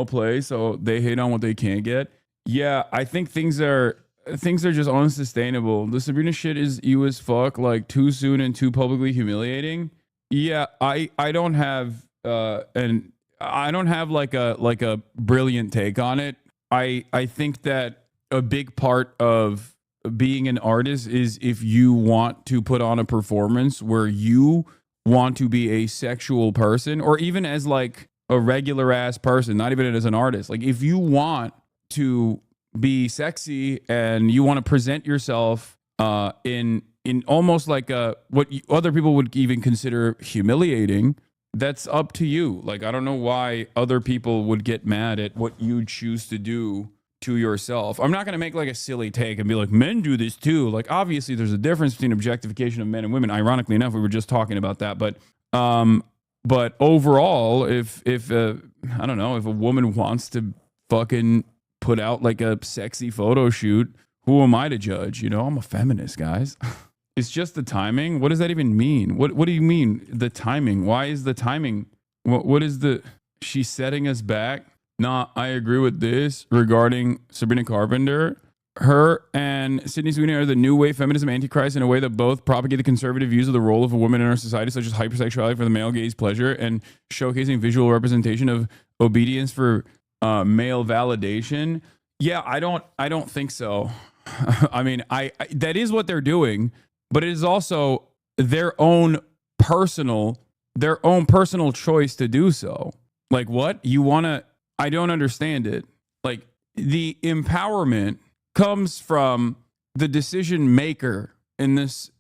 play, so they hate on what they can't get. Yeah, I think things are just unsustainable. The Sabrina shit is you as fuck, like too soon and too publicly humiliating. Yeah, I don't have and I don't have like a brilliant take on it. I think that a big part of being an artist is if you want to put on a performance where you want to be a sexual person, or even as like a regular ass person, not even as an artist. Like if you want to be sexy and you want to present yourself in almost like a what other people would even consider humiliating, that's up to you. Like I don't know why other people would get mad at what you choose to do to yourself. I'm not going to make like a silly take and be like men do this too. Like obviously there's a difference between objectification of men and women. Ironically enough, we were just talking about that, but overall, if I don't know, if a woman wants to fucking put out like a sexy photo shoot, who am I to judge? You know, I'm a feminist, guys. It's just the timing. What does that even mean? What do you mean the timing? Why is the timing? What is the? She's setting us back. Nah, I agree with this regarding Sabrina Carpenter. Her and Sydney Sweeney are the new wave feminism antichrist in a way that both propagate the conservative views of the role of a woman in our society, such as hypersexuality for the male gaze pleasure and showcasing visual representation of obedience for male validation. Yeah, I don't think so. I mean, I that is what they're doing, but it is also their own personal choice to do so. Like what? You want to I don't understand it. Like the empowerment comes from the decision maker in this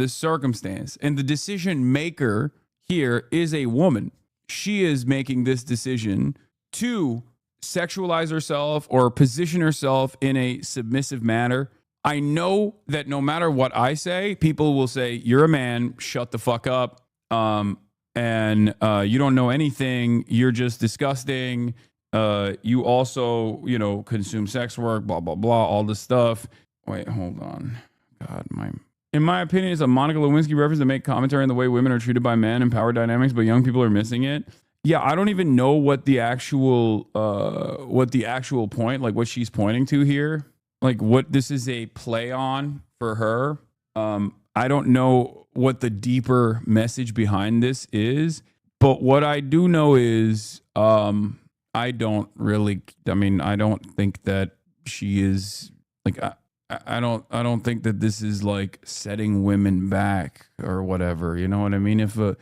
circumstance, and the decision maker here is a woman. She is making this decision to sexualize herself or position herself in a submissive manner. I know that no matter what I say, people will say, you're a man, shut the fuck up. And you don't know anything. You're just disgusting. You also, you know, consume sex work, blah, blah, blah, all this stuff. Wait, hold on. God, in my opinion, it's a Monica Lewinsky reference to make commentary on the way women are treated by men and power dynamics, but young people are missing it. Yeah, I don't even know what the actual point, like what she's pointing to here, like what this is a play on for her. I don't know what the deeper message behind this is, but what I do know is, I don't think that she is like, I don't think that this is like setting women back or whatever. You know what I mean? If a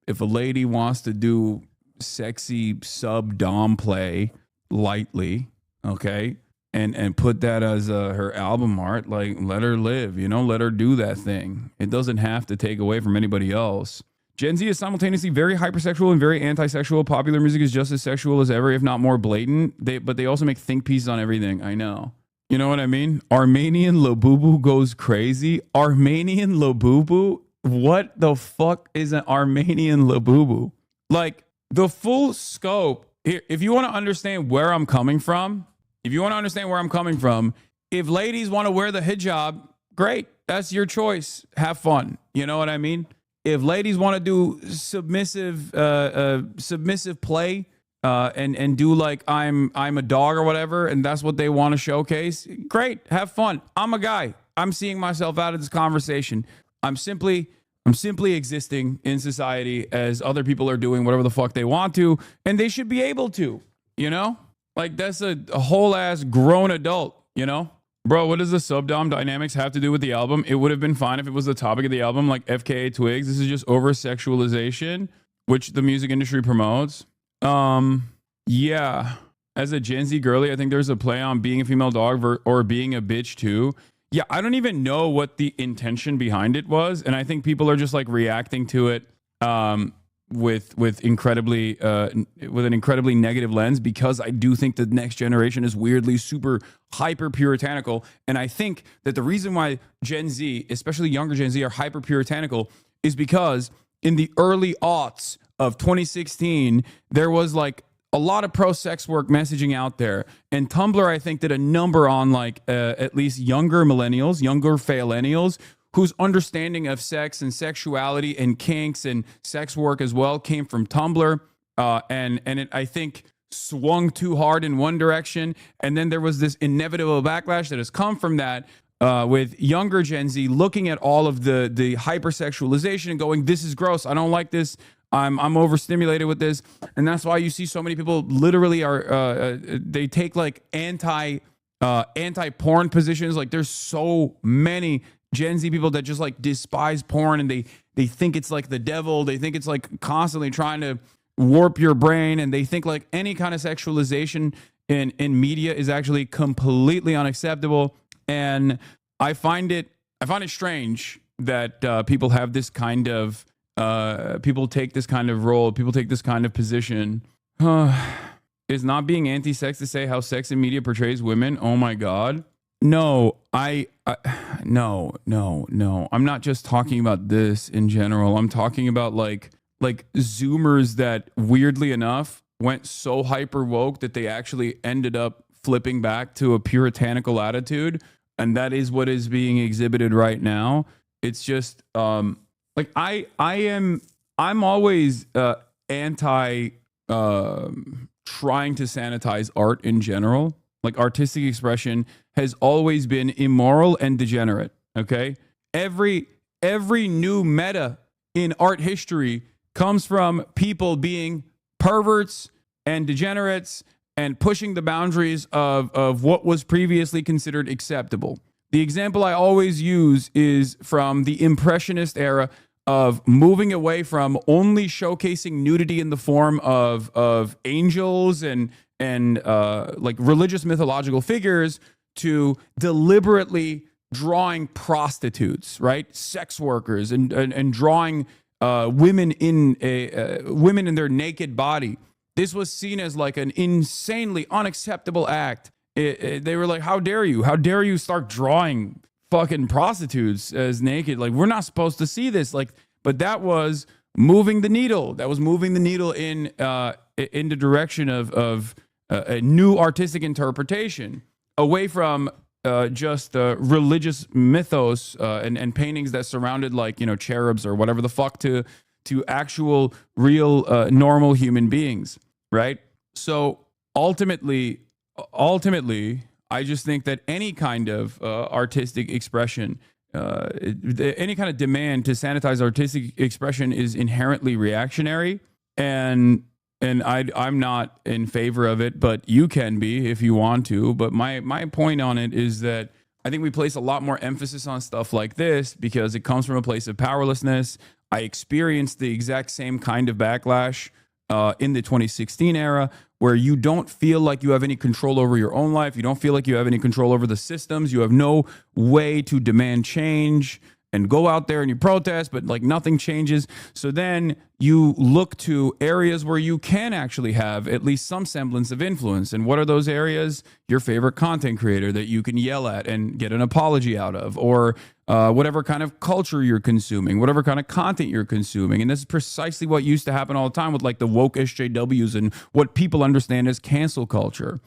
lady wants to do sexy sub dom play lightly, okay, and put that as her album art, like let her live, you know, let her do that thing. It doesn't have to take away from anybody else. Gen Z is simultaneously very hypersexual and very anti-sexual. Popular music is just as sexual as ever, if not more blatant. But they also make think pieces on everything. I know. You know what I mean? Armenian Labubu goes crazy. Armenian Labubu? What the fuck is an Armenian Labubu? Like, the full scope. Here, if you want to understand where I'm coming from, if ladies want to wear the hijab, great. That's your choice. Have fun. You know what I mean? If ladies want to do submissive play and do like I'm a dog or whatever, and that's what they want to showcase, great, have fun. I'm a guy. I'm seeing myself out of this conversation. I'm simply existing in society as other people are doing whatever the fuck they want to, and they should be able to, you know? Like that's a whole ass grown adult, you know? Bro, what does the subdom dynamics have to do with the album? It would have been fine if it was the topic of the album, like FKA Twigs. This is just over-sexualization, which the music industry promotes. Yeah. As a Gen Z girly, I think there's a play on being a female dog or being a bitch too. Yeah, I don't even know what the intention behind it was, and I think people are just like reacting to it with an incredibly negative lens, because I do think the next generation is weirdly super hyper puritanical, and I think that the reason why Gen Z, especially younger Gen Z, are hyper puritanical is because in the early aughts of 2016 there was like a lot of pro-sex work messaging out there, and Tumblr I think did a number on like at least younger millennials, younger faillennials, whose understanding of sex and sexuality and kinks and sex work as well came from Tumblr. And I think swung too hard in one direction. And then there was this inevitable backlash that has come from that, with younger Gen Z looking at all of the hypersexualization and going, this is gross. I don't like this. I'm overstimulated with this. And that's why you see so many people literally they take like anti-porn positions. Like there's so many Gen Z people that just like despise porn, and they think it's like the devil. They think it's like constantly trying to warp your brain, and they think like any kind of sexualization in media is actually completely unacceptable. And I find it strange that people have this kind of people take this kind of role, people take this kind of position. Is not being anti-sex to say how sex in media portrays women? Oh my God. No, no. I'm not just talking about this in general. I'm talking about like Zoomers that weirdly enough went so hyper woke that they actually ended up flipping back to a puritanical attitude. And that is what is being exhibited right now. It's just like I'm always anti trying to sanitize art in general. Like artistic expression has always been immoral and degenerate. Okay, every new meta in art history comes from people being perverts and degenerates and pushing the boundaries of what was previously considered acceptable. The example I always use is from the Impressionist era of moving away from only showcasing nudity in the form of angels and like religious mythological figures to deliberately drawing prostitutes, right? Sex workers and drawing women in their naked body. This was seen as like an insanely unacceptable act. They were like, how dare you? How dare you start drawing fucking prostitutes as naked? Like, we're not supposed to see this. Like, but that was moving the needle. That was moving the needle in the direction of a new artistic interpretation, away from just religious mythos and paintings that surrounded like, you know, cherubs or whatever the fuck, to actual real normal human beings, right? So ultimately, I just think that any kind of artistic expression, any kind of demand to sanitize artistic expression is inherently reactionary, and I'm not in favor of it, but you can be if you want to. But my point on it is that I think we place a lot more emphasis on stuff like this because it comes from a place of powerlessness. I experienced the exact same kind of backlash in the 2016 era, where you don't feel like you have any control over your own life. You don't feel like you have any control over the systems. You have no way to demand change and go out there and you protest, but like nothing changes. So then you look to areas where you can actually have at least some semblance of influence. And what are those areas? Your favorite content creator that you can yell at and get an apology out of, or whatever kind of culture you're consuming, whatever kind of content you're consuming. And this is precisely what used to happen all the time with like the woke SJWs and what people understand as cancel culture.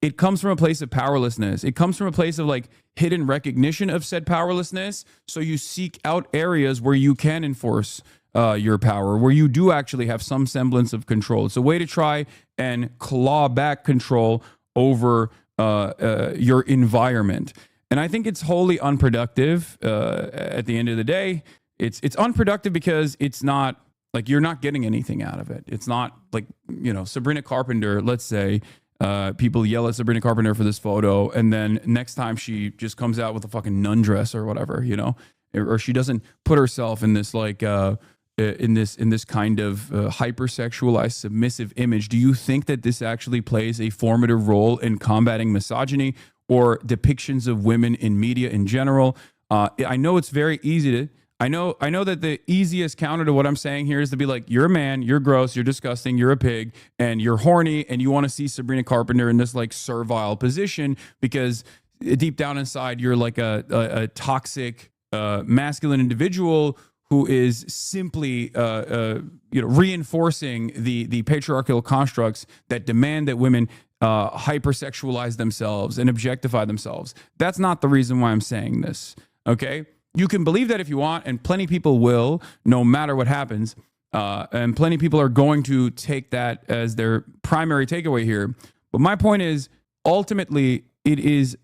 It comes from a place of powerlessness. It comes from a place of like hidden recognition of said powerlessness. So you seek out areas where you can enforce your power, where you do actually have some semblance of control. It's a way to try and claw back control over your environment. And I think it's wholly unproductive at the end of the day. It's unproductive because it's not like you're not getting anything out of it. It's not like, you know, Sabrina Carpenter, let's say, people yell at Sabrina Carpenter for this photo, and then next time she just comes out with a fucking nun dress or whatever, you know, or she doesn't put herself in this like in this kind of hypersexualized submissive image. Do you think that this actually plays a formative role in combating misogyny or depictions of women in media in general? I know it's very easy to. I know that the easiest counter to what I'm saying here is to be like, you're a man, you're gross, you're disgusting, you're a pig, and you're horny, and you want to see Sabrina Carpenter in this like servile position because deep down inside you're like a toxic masculine individual who is simply reinforcing the patriarchal constructs that demand that women hypersexualize themselves and objectify themselves. That's not the reason why I'm saying this. Okay. You can believe that if you want, and plenty of people will, no matter what happens. And plenty of people are going to take that as their primary takeaway here. But my point is, ultimately, it is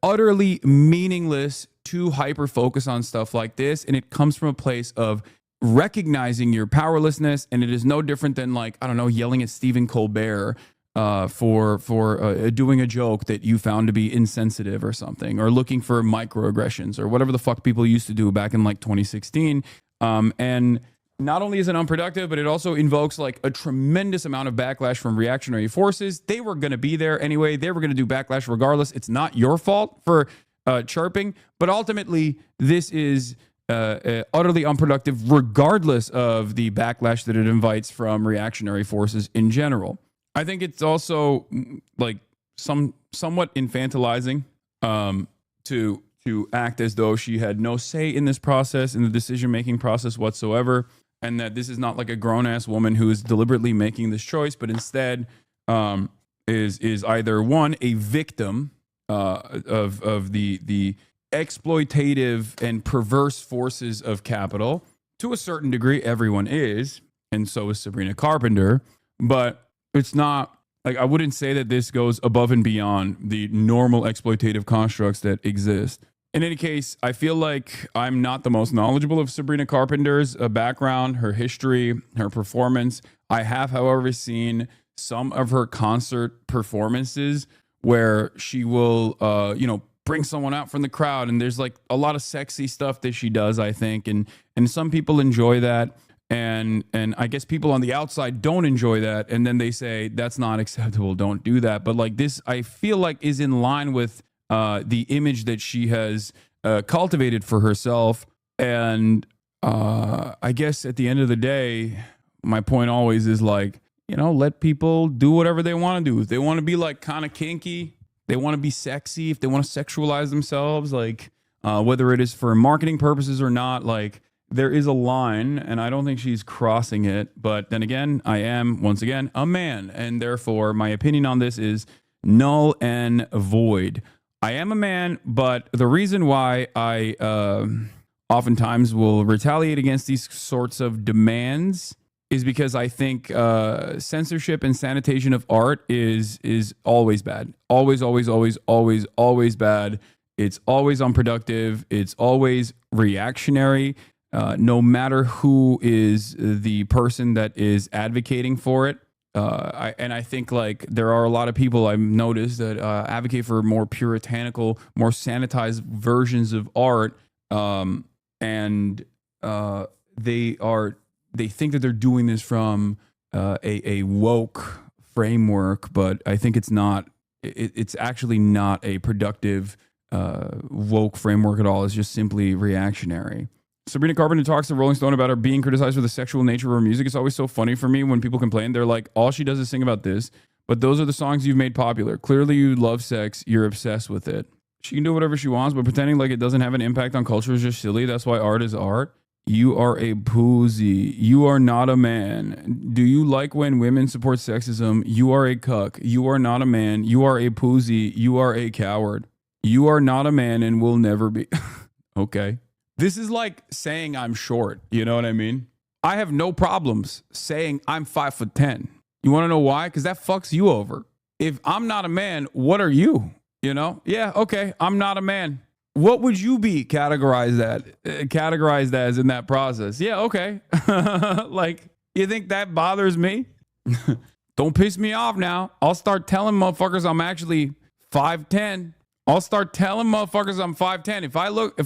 utterly meaningless to hyper focus on stuff like this. And it comes from a place of recognizing your powerlessness. And it is no different than, like, I don't know, yelling at Stephen Colbert for doing a joke that you found to be insensitive or something, or looking for microaggressions or whatever the fuck people used to do back in like 2016. And not only is it unproductive, but it also invokes like a tremendous amount of backlash from reactionary forces. They were going to be there anyway. They were going to do backlash regardless. It's not your fault for chirping, but ultimately this is utterly unproductive regardless of the backlash that it invites from reactionary forces in general. I think it's also like somewhat infantilizing to act as though she had no say in this process, in the decision-making process whatsoever, and that this is not like a grown-ass woman who is deliberately making this choice, but instead is either one, a victim of the exploitative and perverse forces of capital. To a certain degree, everyone is, and so is Sabrina Carpenter, but it's not like, I wouldn't say that this goes above and beyond the normal exploitative constructs that exist. In any case, I feel like I'm not the most knowledgeable of Sabrina Carpenter's background, her history, her performance. I have, however, seen some of her concert performances where she will, bring someone out from the crowd, and there's like a lot of sexy stuff that she does, I think, and some people enjoy that, and I guess people on the outside don't enjoy that, and then they say that's not acceptable, don't do that. But like this, I feel like is in line with the image that she has cultivated for herself. And I guess at the end of the day, my point always is like, let people do whatever they want to do. If they want to be like kind of kinky, they want to be sexy, if they want to sexualize themselves, like whether it is for marketing purposes or not, like there is a line, and I don't think she's crossing it. But then again, I am, once again, a man, and therefore my opinion on this is null and void. I am a man, but the reason why I oftentimes will retaliate against these sorts of demands is because I think censorship and sanitation of art is always bad. Always, always, always, always, always bad. It's always unproductive. It's always reactionary, no matter who is the person that is advocating for it. I think like there are a lot of people I've noticed that advocate for more puritanical, more sanitized versions of art, and they think that they're doing this from a woke framework, but I think it's not. It's actually not a productive woke framework at all. It's just simply reactionary. Sabrina Carpenter talks to Rolling Stone about her being criticized for the sexual nature of her music. It's always so funny for me when people complain. They're like, all she does is sing about this, but those are the songs you've made popular. Clearly you love sex. You're obsessed with it. She can do whatever she wants, but pretending like it doesn't have an impact on culture is just silly. That's why art is art. You are a pussy. You are not a man. Do you like when women support sexism? You are a cuck. You are not a man. You are a pussy. You are a coward. You are not a man and will never be. Okay. This is like saying I'm short. You know what I mean? I have no problems saying I'm 5'10". You want to know why? Because that fucks you over. If I'm not a man, what are you? Yeah, okay, I'm not a man. What would you be categorized as in that process? Yeah, okay. Like, you think that bothers me? Don't piss me off now. I'll start telling motherfuckers I'm actually 5'10". I'll start telling motherfuckers I'm 5'10". If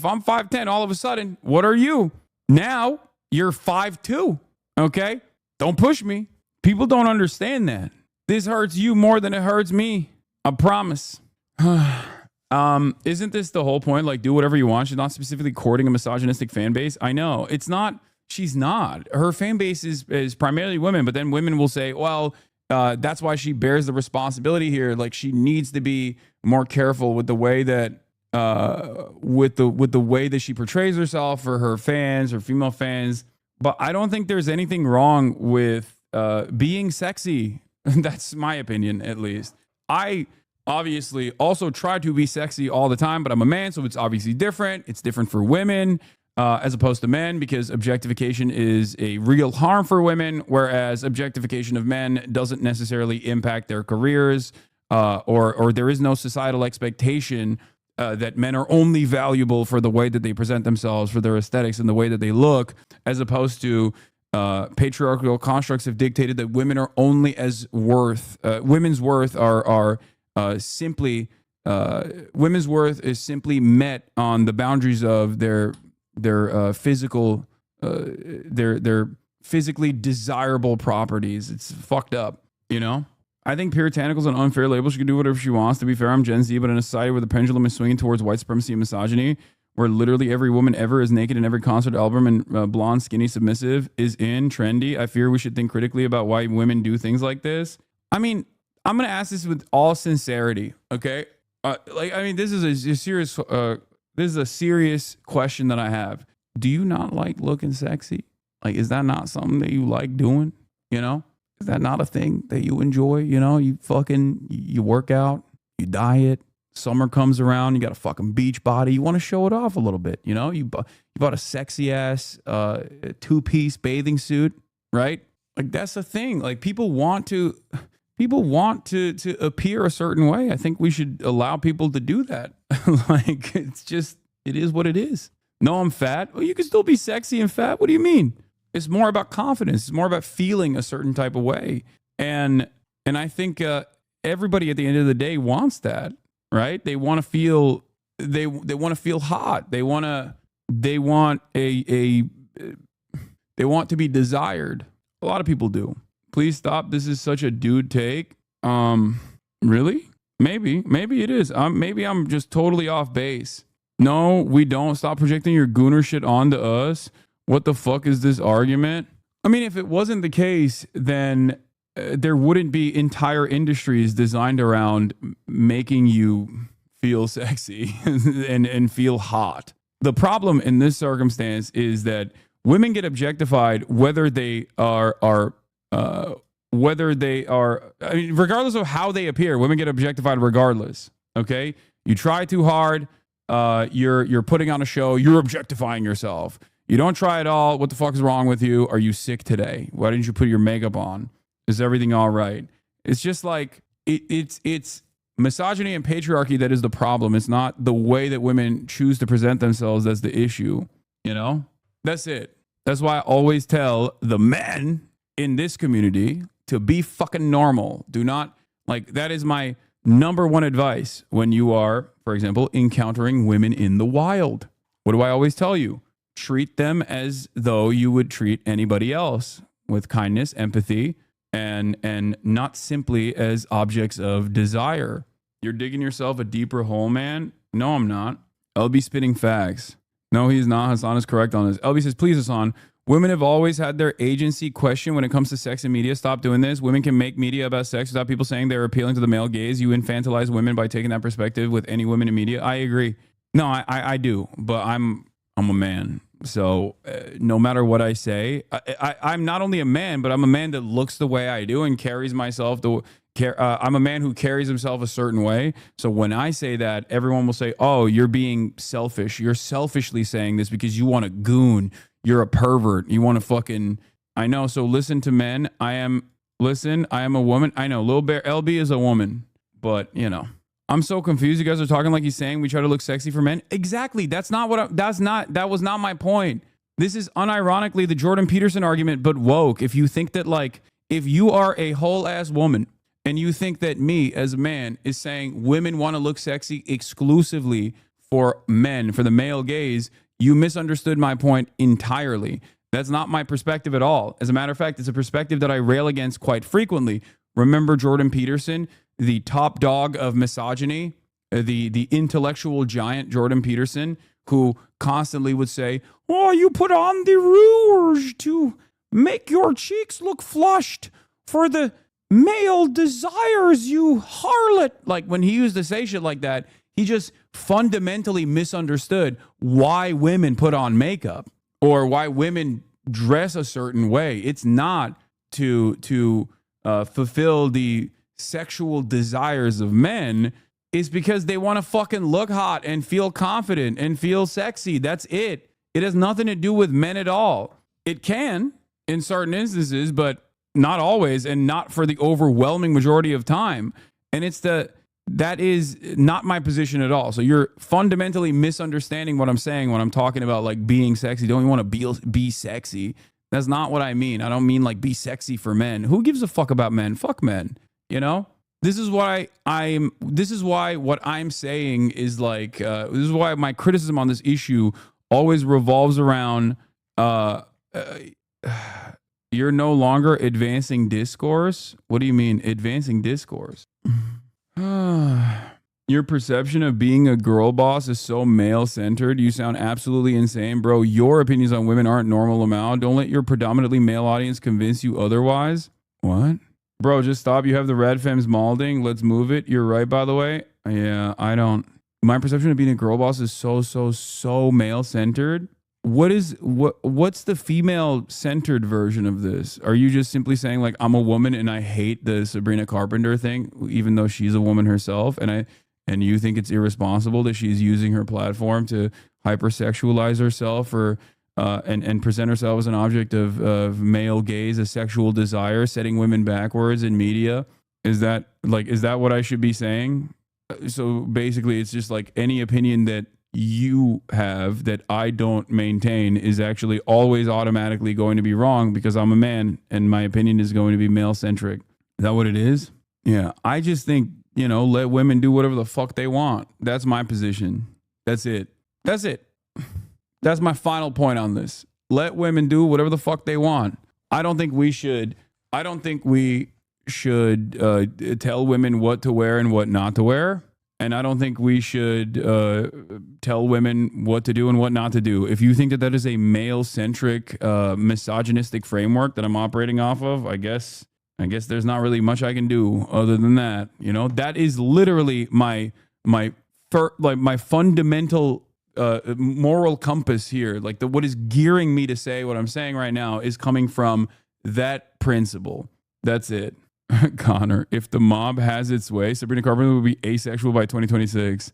I'm 5'10", all of a sudden, what are you? Now you're 5'2". Okay? Don't push me. People don't understand that. This hurts you more than it hurts me. I promise. Isn't this the whole point? Like, do whatever you want. She's not specifically courting a misogynistic fan base. I know. It's not. She's not. Her fan base is primarily women, but then women will say, well, that's why she bears the responsibility here. Like, she needs to be more careful with the way that with the way that she portrays herself for her fans, her female fans. But I don't think there's anything wrong with being sexy. That's my opinion, at least. I obviously also try to be sexy all the time, but I'm a man, so it's obviously different. It's different for women. as opposed to men, because objectification is a real harm for women, whereas objectification of men doesn't necessarily impact their careers, or there is no societal expectation that men are only valuable for the way that they present themselves, for their aesthetics and the way that they look, as opposed to patriarchal constructs have dictated that women are only as worth. Women's worth are simply women's worth is simply met on the boundaries of their physical their physically desirable properties. It's fucked up, you know. I think puritanical is an unfair label. She can do whatever she wants. To be fair, I'm Gen Z, but in a society where the pendulum is swinging towards white supremacy and misogyny, where literally every woman ever is naked in every concert album and blonde, skinny, submissive is in trendy, I fear we should think critically about why women do things like this. I mean, I'm gonna ask this with all sincerity, okay? This is a serious question that I have. Do you not like looking sexy? Like, is that not something that you like doing? You know? Is that not a thing that you enjoy? You know, you work out, you diet, summer comes around, you got a fucking beach body, you want to show it off a little bit, you know? You bought a sexy ass two-piece bathing suit, right? Like, that's the thing. Like, people want to appear a certain way. I think we should allow people to do that. Like, it is what it is. No, I'm fat. Well, you can still be sexy and fat. What do you mean? It's more about confidence. It's more about feeling a certain type of way. And I think everybody at the end of the day wants that, right? They want to feel they want to feel hot. They want to be desired. A lot of people do. Please stop. This is such a dude take. Really? Maybe it is. Maybe I'm just totally off base. No, we don't. Stop projecting your gooner shit onto us. What the fuck is this argument? I mean, if it wasn't the case, then there wouldn't be entire industries designed around making you feel sexy and feel hot. The problem in this circumstance is that women get objectified whether they are regardless of how they appear. Women get objectified regardless. Okay, you try too hard, you're putting on a show, you're objectifying yourself. You don't try at all. What the fuck is wrong with you? Are you sick today? Why didn't you put your makeup on? Is everything all right? It's just like it's misogyny and patriarchy that is the problem. It's not the way that women choose to present themselves that's the issue. You know, that's it. That's why I always tell the men in this community to be fucking normal. Do not, like, that is my number one advice when you are, for example, encountering women in the wild. What do I always tell you? Treat them as though you would treat anybody else, with kindness, empathy, and not simply as objects of desire. You're digging yourself a deeper hole, man. No, I'm not. LB spitting facts. No, he's not. Hasan is correct on this. LB says, please, Hasan, women have always had their agency questioned when it comes to sex and media. Stop doing this. Women can make media about sex without people saying they're appealing to the male gaze. You infantilize women by taking that perspective with any women in media. I agree. No, I do, but I'm a man. So no matter what I say, I'm not only a man, but I'm a man that looks the way I do and carries myself I'm a man who carries himself a certain way. So when I say that, everyone will say, oh, you're being selfish. You're selfishly saying this because you want a goon. You're a pervert. You want to fucking, I know. So listen to men. I am a woman. I know Lil Bear LB is a woman, but you know, I'm so confused. You guys are talking like he's saying we try to look sexy for men. Exactly. That was not my point. This is unironically the Jordan Peterson argument, but woke. If you think that, like, if you are a whole ass woman and you think that me as a man is saying women want to look sexy exclusively for men, for the male gaze, you misunderstood my point entirely. That's not my perspective at all. As a matter of fact, it's a perspective that I rail against quite frequently. Remember Jordan Peterson, the top dog of misogyny, the intellectual giant Jordan Peterson, who constantly would say, oh, you put on the rouge to make your cheeks look flushed for the male desires, you harlot. Like, when he used to say shit like that, he just fundamentally misunderstood why women put on makeup or why women dress a certain way. It's not to fulfill the sexual desires of men. It's because they want to fucking look hot and feel confident and feel sexy. That's it. It has nothing to do with men at all. It can in certain instances, but not always, and not for the overwhelming majority of time. And that is not my position at all. So you're fundamentally misunderstanding what I'm saying when I'm talking about like being sexy. Don't you want to be sexy? That's not what I mean. I don't mean like be sexy for men. Who gives a fuck about men? Fuck men. You know? This is why what I'm saying is like this is why my criticism on this issue always revolves around you're no longer advancing discourse. What do you mean advancing discourse? Your perception of being a girl boss is so male-centered. You sound absolutely insane, bro. Your opinions on women aren't normal amount. Don't let your predominantly male audience convince you otherwise. What? Bro, just stop. You have the red femmes malding. Let's move it. You're right, by the way. Yeah, I don't. My perception of being a girl boss is so male-centered. What's the female-centered version of this? Are you just simply saying like I'm a woman and I hate the Sabrina Carpenter thing, even though she's a woman herself, and you think it's irresponsible that she's using her platform to hypersexualize herself or and present herself as an object of male gaze, a sexual desire, setting women backwards in media? Is that what I should be saying? So basically, it's just like any opinion that you have that I don't maintain is actually always automatically going to be wrong because I'm a man and my opinion is going to be male centric. Is that what it is? Yeah. I just think, let women do whatever the fuck they want. That's my position. That's it. That's my final point on this. Let women do whatever the fuck they want. I don't think we should tell women what to wear and what not to wear. And I don't think we should tell women what to do and what not to do. If you think that is a male-centric, misogynistic framework that I'm operating off of, I guess there's not really much I can do other than that. That is literally my fundamental moral compass here. Like what is gearing me to say what I'm saying right now is coming from that principle. That's it. Connor, if the mob has its way, Sabrina Carpenter will be asexual by 2026.